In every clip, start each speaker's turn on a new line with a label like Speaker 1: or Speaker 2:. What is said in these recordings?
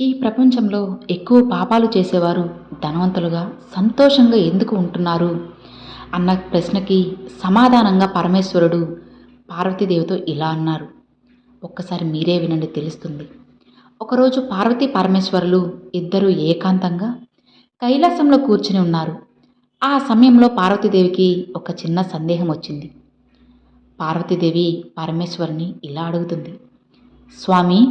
Speaker 1: ఈ ప్రపంచంలో ఎక్కువ పాపాలు చేసేవారు ధనవంతులుగా, సంతోషంగా ఎందుకు ఉంటున్నారు అన్న ప్రశ్నకి సమాధానంగా పరమేశ్వరుడు పార్వతీదేవితో ఇలా అన్నారు. ఒక్కసారి మీరే వినండి, తెలుస్తుంది. ఒకరోజు పార్వతీ పరమేశ్వరులు ఇద్దరూ ఏకాంతంగా కైలాసంలో కూర్చుని ఉన్నారు. ఆ సమయంలో పార్వతీదేవికి ఒక చిన్న సందేహం వచ్చింది. పార్వతీదేవి పరమేశ్వరుని ఇలా అడుగుతుంది: స్వామి,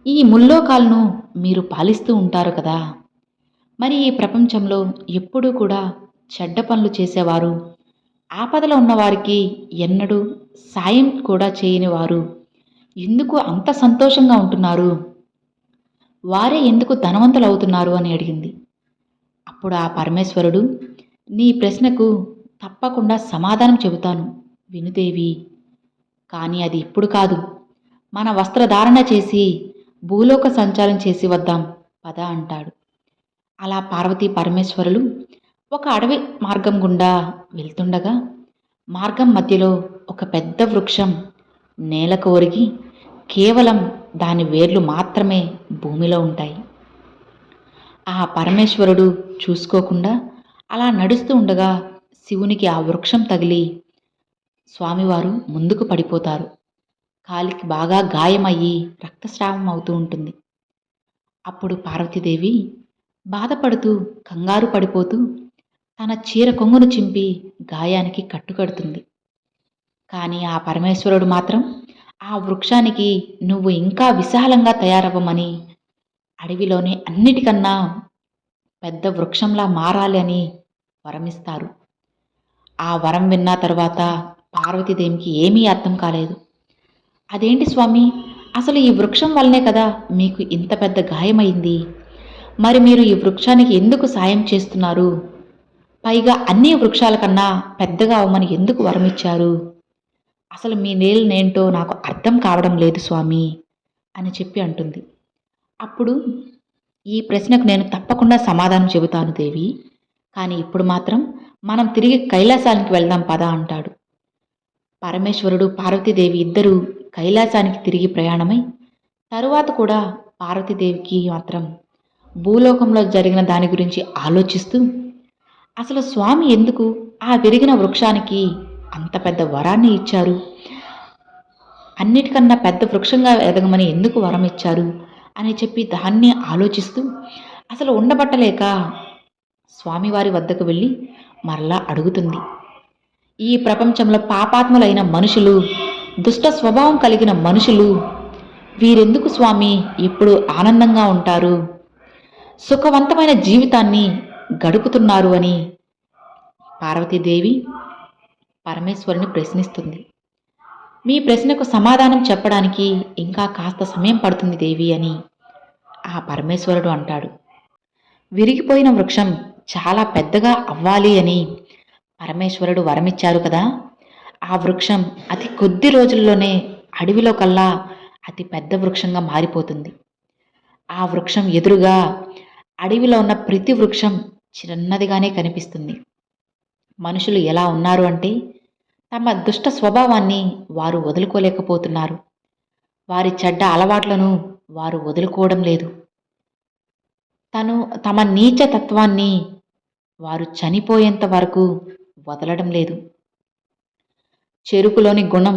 Speaker 1: ఈ ముల్లోకాలను మీరు పాలిస్తూ ఉంటారు కదా, మరి ఈ ప్రపంచంలో ఎప్పుడూ కూడా చెడ్డ పనులు చేసేవారు, ఆపదలో ఉన్నవారికి ఎన్నడూ సాయం కూడా చేయని వారు ఎందుకు అంత సంతోషంగా ఉంటున్నారు? వారే ఎందుకు ధనవంతులు అవుతున్నారు అని అడిగింది. అప్పుడు ఆ పరమేశ్వరుడు, నీ ప్రశ్నకు తప్పకుండా సమాధానం చెబుతాను వినుదేవి, కానీ అది ఇప్పుడు కాదు. మన వస్త్రధారణ చేసి భూలోక సంచారం చేసి వద్దాం పద అంటాడు. అలా పార్వతీ పరమేశ్వరులు ఒక అడవి మార్గం గుండా వెళ్తుండగా మార్గం మధ్యలో ఒక పెద్ద వృక్షం నేలకు ఒరిగి కేవలం దాని వేర్లు మాత్రమే భూమిలో ఉంటాయి. ఆ పరమేశ్వరుడు చూసుకోకుండా అలా నడుస్తూ ఉండగా శివునికి ఆ వృక్షం తగిలి స్వామివారు ముందుకు పడిపోతారు. కాలికి బాగా గాయమయ్యి రక్తస్రావం అవుతూ ఉంటుంది. అప్పుడు పార్వతీదేవి బాధపడుతూ కంగారు పడిపోతూ తన చీర కొంగును చింపి గాయానికి కట్టుకడుతుంది. కానీ ఆ పరమేశ్వరుడు మాత్రం ఆ వృక్షానికి నువ్వు ఇంకా విశాలంగా తయారవ్వమని, అడవిలోనే అన్నిటికన్నా పెద్ద వృక్షంలా మారాలి అని వరమిస్తారు. ఆ వరం విన్న తరువాత పార్వతీదేవికి ఏమీ అర్థం కాలేదు. అదేంటి స్వామి, అసలు ఈ వృక్షం వల్లనే కదా మీకు ఇంత పెద్ద గాయమైంది, మరి మీరు ఈ వృక్షానికి ఎందుకు సాయం చేస్తున్నారు? పైగా అన్ని వృక్షాల కన్నా పెద్దగా అవ్వమని ఎందుకు వరమిచ్చారు? అసలు మీ నేనేంటో నాకు అర్థం కావడం లేదు స్వామి అని చెప్పి అంటుంది. అప్పుడు ఈ ప్రశ్నకు నేను తప్పకుండా సమాధానం చెబుతాను దేవి, కానీ ఇప్పుడు మాత్రం మనం తిరిగి కైలాసానికి వెళ్దాం పద అంటాడు. పరమేశ్వరుడు పార్వతీదేవి ఇద్దరూ కైలాసానికి తిరిగి ప్రయాణమై తరువాత కూడా పార్వతీదేవికి మాత్రం భూలోకంలో జరిగిన దాని గురించి ఆలోచిస్తూ, అసలు స్వామి ఎందుకు ఆ విరిగిన వృక్షానికి అంత పెద్ద వరాన్ని ఇచ్చారు, అన్నిటికన్నా పెద్ద వృక్షంగా ఎదగమని ఎందుకు వరం ఇచ్చారు అని చెప్పి దాన్ని ఆలోచిస్తూ అసలు ఉండబట్టలేక స్వామివారి వద్దకు వెళ్ళి మరలా అడుగుతుంది. ఈ ప్రపంచంలో పాపాత్ములైన మనుషులు, దుష్ట స్వభావం కలిగిన మనుషులు వీరెందుకు స్వామి ఎప్పుడు ఆనందంగా ఉంటారు, సుఖవంతమైన జీవితాన్ని గడుపుతున్నారు అని పార్వతీదేవి పరమేశ్వరుని ప్రశ్నిస్తుంది. మీ ప్రశ్నకు సమాధానం చెప్పడానికి ఇంకా కాస్త సమయం పడుతుంది దేవి అని ఆ పరమేశ్వరుడు అంటాడు. విరిగిపోయిన వృక్షం చాలా పెద్దగా అవ్వాలి అని పరమేశ్వరుడు వరమిచ్చారు కదా, ఆ వృక్షం అతి కొద్ది రోజుల్లోనే అడవిలో కల్లా అతి పెద్ద వృక్షంగా మారిపోతుంది. ఆ వృక్షం ఎదురుగా అడవిలో ఉన్న ప్రతి వృక్షం చిన్నదిగానే కనిపిస్తుంది. మనుషులు ఎలా ఉన్నారు అంటే తమ దుష్ట స్వభావాన్ని వారు వదులుకోలేకపోతున్నారు. వారి చెడ్డ అలవాట్లను వారు వదులుకోవడం లేదు. తమ నీచ తత్వాన్ని వారు చనిపోయేంత వరకు వదలడం లేదు. చెరుకులోని గుణం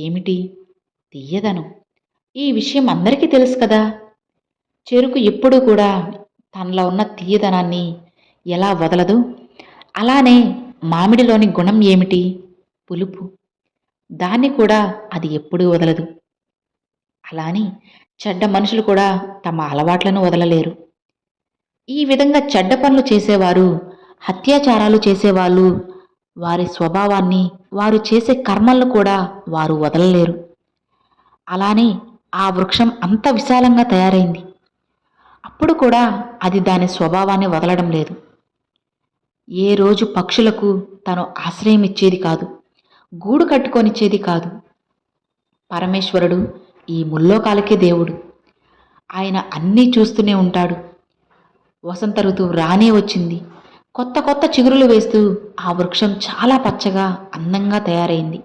Speaker 1: ఏమిటి? తీయదనం. ఈ విషయం అందరికీ తెలుసు కదా. చెరుకు ఎప్పుడూ కూడా తనలో ఉన్న తీయదనాన్ని ఎలా వదలదు, అలానే మామిడిలోని గుణం ఏమిటి? పులుపు. దాన్ని కూడా అది ఎప్పుడూ వదలదు. అలానే చెడ్డ మనుషులు కూడా తమ అలవాట్లను వదలలేరు. ఈ విధంగా చెడ్డ పనులు చేసేవారు, అత్యాచారాలు చేసేవాళ్ళు వారి స్వభావాన్ని, వారు చేసే కర్మలను కూడా వారు వదలలేరు. అలానే ఆ వృక్షం అంత విశాలంగా తయారైంది, అప్పుడు కూడా అది దాని స్వభావాన్ని వదలడం లేదు. ఏ రోజు పక్షులకు తను ఆశ్రయం ఇచ్చేది కాదు, గూడు కట్టుకొనిచ్చేది కాదు. పరమేశ్వరుడు ఈ ముల్లోకాలకే దేవుడు. ఆయన అన్నీ చూస్తూనే ఉంటాడు. వసంత ఋతువు రానే వచ్చింది. కొత్త కొత్త చిగురులు వేస్తూ ఆ వృక్షం చాలా పచ్చగా అందంగా తయారైంది.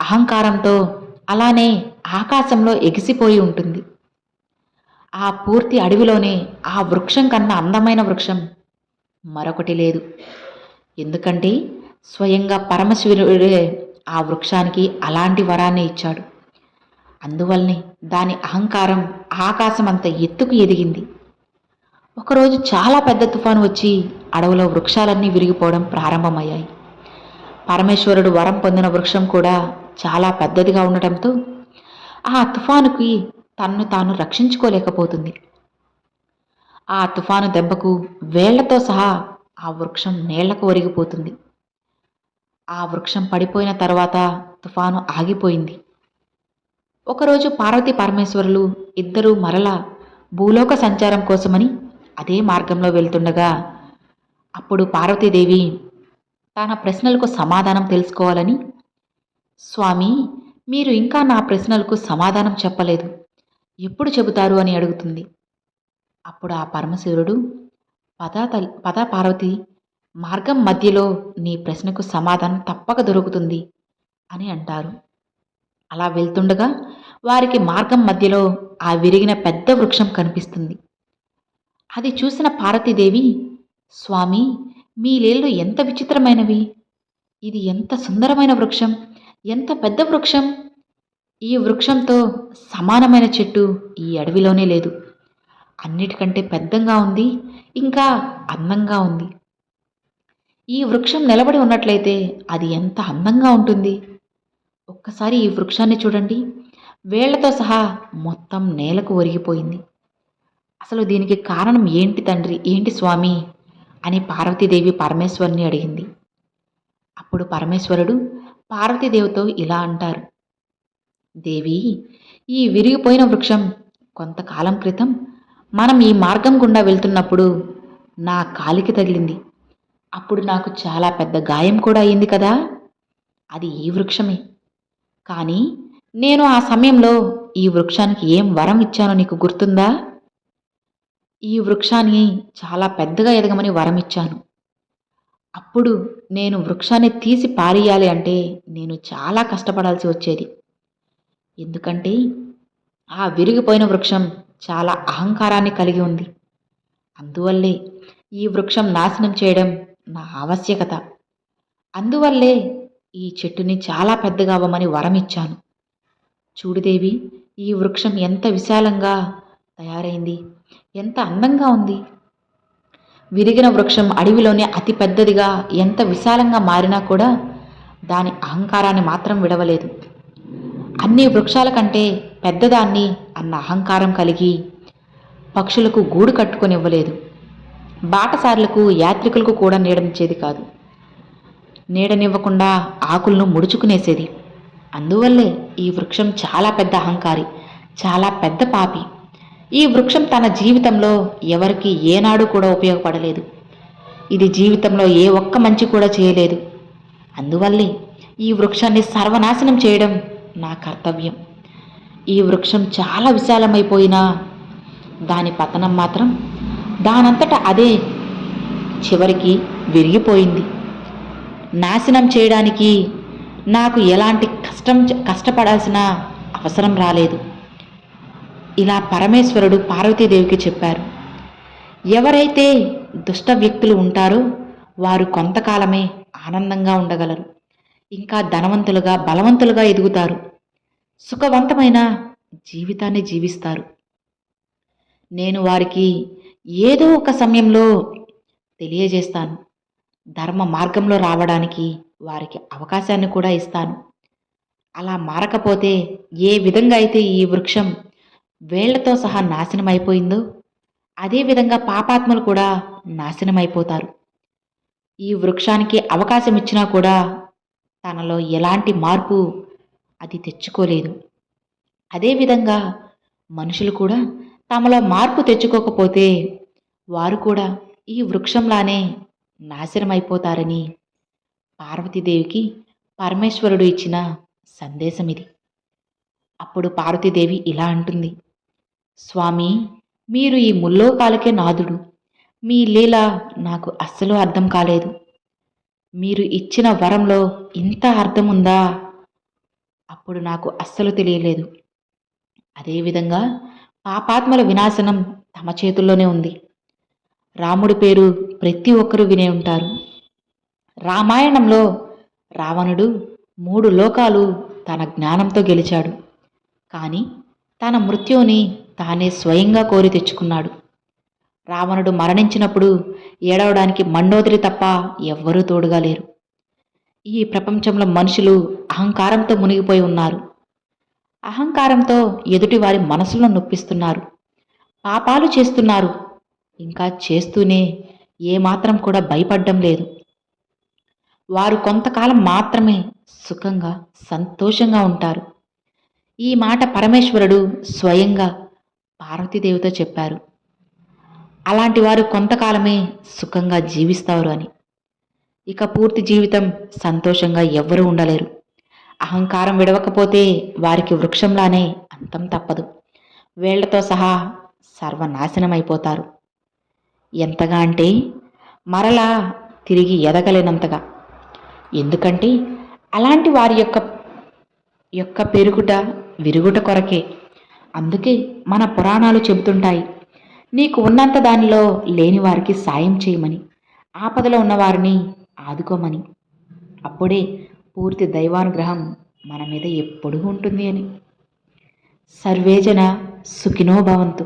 Speaker 1: అహంకారంతో అలానే ఆకాశంలో ఎగిసిపోయి ఉంటుంది. ఆ పూర్తి అడవిలోనే ఆ వృక్షం కన్నా అందమైన వృక్షం మరొకటి లేదు. ఎందుకంటే స్వయంగా పరమశివుడే ఆ వృక్షానికి అలాంటి వరాన్ని ఇచ్చాడు. అందువల్లనే దాని అహంకారం ఆకాశమంత ఎత్తుకు ఎదిగింది. ఒకరోజు చాలా పెద్ద తుఫాను వచ్చి అడవిలో వృక్షాలన్నీ విరిగిపోవడం ప్రారంభమయ్యాయి. పరమేశ్వరుడు వరం పొందిన వృక్షం కూడా చాలా పెద్దదిగా ఉండటంతో ఆ తుఫానుకి తన్ను తాను రక్షించుకోలేకపోతుంది. ఆ తుఫాను దెబ్బకు వేళ్లతో సహా ఆ వృక్షం నేళ్లకు ఒరిగిపోతుంది. ఆ వృక్షం పడిపోయిన తర్వాత తుఫాను ఆగిపోయింది. ఒకరోజు పార్వతీ పరమేశ్వరులు ఇద్దరూ మరలా భూలోక సంచారం కోసమని అదే మార్గంలో వెళ్తుండగా అప్పుడు పార్వతీదేవి తన ప్రశ్నలకు సమాధానం తెలుసుకోవాలని, స్వామి, మీరు ఇంకా నా ప్రశ్నలకు సమాధానం చెప్పలేదు, ఎప్పుడు చెబుతారు అని అడుగుతుంది. అప్పుడు ఆ పరమశివుడు, పద పార్వతి, మార్గం మధ్యలో నీ ప్రశ్నకు సమాధానం తప్పక దొరుకుతుంది అని అంటారు. అలా వెళ్తుండగా వారికి మార్గం మధ్యలో ఆ విరిగిన పెద్ద వృక్షం కనిపిస్తుంది. అది చూసిన పార్వతీదేవి, స్వామి, మీ లీలలు ఎంత విచిత్రమైనవి, ఇది ఎంత సుందరమైన వృక్షం, ఎంత పెద్ద వృక్షం, ఈ వృక్షంతో సమానమైన చెట్టు ఈ అడవిలోనే లేదు, అన్నిటికంటే పెద్దంగా ఉంది, ఇంకా అందంగా ఉంది. ఈ వృక్షం నిలబడి ఉన్నట్లయితే అది ఎంత అందంగా ఉంటుంది, ఒక్కసారి ఈ వృక్షాన్ని చూడండి, వేళ్లతో సహా మొత్తం నేలకు ఒరిగిపోయింది. అసలు దీనికి కారణం ఏంటి తండ్రి, ఏంటి స్వామి అని పార్వతీదేవి పరమేశ్వరుని అడిగింది. అప్పుడు పరమేశ్వరుడు పార్వతీదేవితో ఇలా అంటారు, దేవి, ఈ విరిగిపోయిన వృక్షం కొంతకాలం క్రితం మనం ఈ మార్గం గుండా వెళ్తున్నప్పుడు నా కాలికి తగిలింది. అప్పుడు నాకు చాలా పెద్ద గాయం కూడా అయింది కదా, అది ఈ వృక్షమే. కానీ నేను ఆ సమయంలో ఈ వృక్షానికి ఏం వరం ఇచ్చానో నీకు గుర్తుందా? ఈ వృక్షాన్ని చాలా పెద్దగా ఎదగమని వరం ఇచ్చాను. అప్పుడు నేను వృక్షాన్ని తీసి పారేయాలి అంటే నేను చాలా కష్టపడాల్సి వచ్చేది. ఎందుకంటే ఆ విరిగిపోయిన వృక్షం చాలా అహంకారాన్ని కలిగి ఉంది. అందువల్లే ఈ వృక్షం నాశనం చేయడం నా ఆవశ్యకత. అందువల్లే ఈ చెట్టుని చాలా పెద్దగా అవ్వమని వరం ఇచ్చాను. చూడుదేవి, ఈ వృక్షం ఎంత విశాలంగా తయారైంది, ఎంత అందంగా ఉంది. విరిగిన వృక్షం అడవిలోనే అతి పెద్దదిగా ఎంత విశాలంగా మారినా కూడా దాని అహంకారాన్ని మాత్రం విడవలేదు. అన్ని వృక్షాల కంటే పెద్దదాన్ని అన్న అహంకారం కలిగి పక్షులకు గూడు కట్టుకొనివ్వలేదు. బాటసారులకు, యాత్రికులకు కూడా నీడనిచ్చేది కాదు. నీడనివ్వకుండా ఆకులను ముడుచుకునేసేది. అందువల్లే ఈ వృక్షం చాలా పెద్ద అహంకారి, చాలా పెద్ద పాపి. ఈ వృక్షం తన జీవితంలో ఎవరికి ఏనాడు కూడా ఉపయోగపడలేదు. ఇది జీవితంలో ఏ ఒక్క మంచి కూడా చేయలేదు. అందువల్లే ఈ వృక్షాన్ని సర్వనాశనం చేయడం నా కర్తవ్యం. ఈ వృక్షం చాలా విశాలమైపోయినా దాని పతనం మాత్రం దానంతట అదే చివరికి విరిగిపోయింది. నాశనం చేయడానికి నాకు ఎలాంటి కష్టపడాల్సిన అవసరం రాలేదు. ఇలా పరమేశ్వరుడు పార్వతీదేవికి చెప్పారు. ఎవరైతే దుష్ట వ్యక్తులు ఉంటారో వారు కొంతకాలమే ఆనందంగా ఉండగలరు, ఇంకా ధనవంతులుగా, బలవంతులుగా ఎదుగుతారు, సుఖవంతమైన జీవితాన్ని జీవిస్తారు. నేను వారికి ఏదో ఒక సమయంలో తెలియజేస్తాను. ధర్మ మార్గంలో రావడానికి వారికి అవకాశాన్ని కూడా ఇస్తాను. అలా మారకపోతే ఏ విధంగా అయితే ఈ వృక్షం వేళ్లతో సహా నాశనమైపోయిందో అదేవిధంగా పాపాత్ములు కూడా నాశనమైపోతారు. ఈ వృక్షానికి అవకాశం ఇచ్చినా కూడా తనలో ఎలాంటి మార్పు అది తెచ్చుకోలేదు. అదేవిధంగా మనుషులు కూడా తమలో మార్పు తెచ్చుకోకపోతే వారు కూడా ఈ వృక్షంలానే నాశనమైపోతారని పార్వతీదేవికి పరమేశ్వరుడు ఇచ్చిన సందేశం ఇది. అప్పుడు పార్వతీదేవి ఇలా అంటుంది, స్వామి, మీరు ఈ ముల్లోకాలకే నాథుడు. మీ లీల నాకు అస్సలు అర్థం కాలేదు. మీరు ఇచ్చిన వరంలో ఇంత అర్థం ఉందా? అప్పుడు నాకు అస్సలు తెలియలేదు. అదేవిధంగా పాపాత్మల వినాశనం తమ చేతుల్లోనే ఉంది. రాముడి పేరు ప్రతి ఒక్కరూ వినే ఉంటారు. రామాయణంలో రావణుడు 3 లోకాలు తన జ్ఞానంతో గెలిచాడు. కానీ తన మృత్యువుని తానే స్వయంగా కోరి తెచ్చుకున్నాడు. రావణుడు మరణించినప్పుడు ఏడవడానికి మండోదరి తప్ప ఎవ్వరూ తోడుగా లేరు. ఈ ప్రపంచంలో మనుషులు అహంకారంతో మునిగిపోయి ఉన్నారు. అహంకారంతో ఎదుటి వారి మనసులను నొప్పిస్తున్నారు. పాపాలు చేస్తున్నారు. ఇంకా చేస్తూనే ఏమాత్రం కూడా భయపడ్డం లేదు. వారు కొంతకాలం మాత్రమే సుఖంగా సంతోషంగా ఉంటారు. ఈ మాట పరమేశ్వరుడు స్వయంగా పార్వతీదేవితో చెప్పారు. అలాంటి వారు కొంతకాలమే సుఖంగా జీవిస్తారు అని. ఇక పూర్తి జీవితం సంతోషంగా ఎవ్వరూ ఉండలేరు. అహంకారం విడవకపోతే వారికి వృక్షంలానే అంతం తప్పదు. వేళ్లతో సహా సర్వనాశనమైపోతారు. ఎంతగా అంటే మరలా తిరిగి ఎదగలేనంతగా. ఎందుకంటే అలాంటి వారి యొక్క పెరుగుట విరుగుట కొరకే. అందుకే మన పురాణాలు చెబుతుంటాయి, నీకు ఉన్నంత దానిలో లేని వారికి సాయం చేయమని, ఆపదలో ఉన్నవారిని ఆదుకోమని. అప్పుడే పూర్తి దైవానుగ్రహం మన మీద ఎప్పుడూ ఉంటుంది అని. సర్వేజన సుఖినో భవంతు.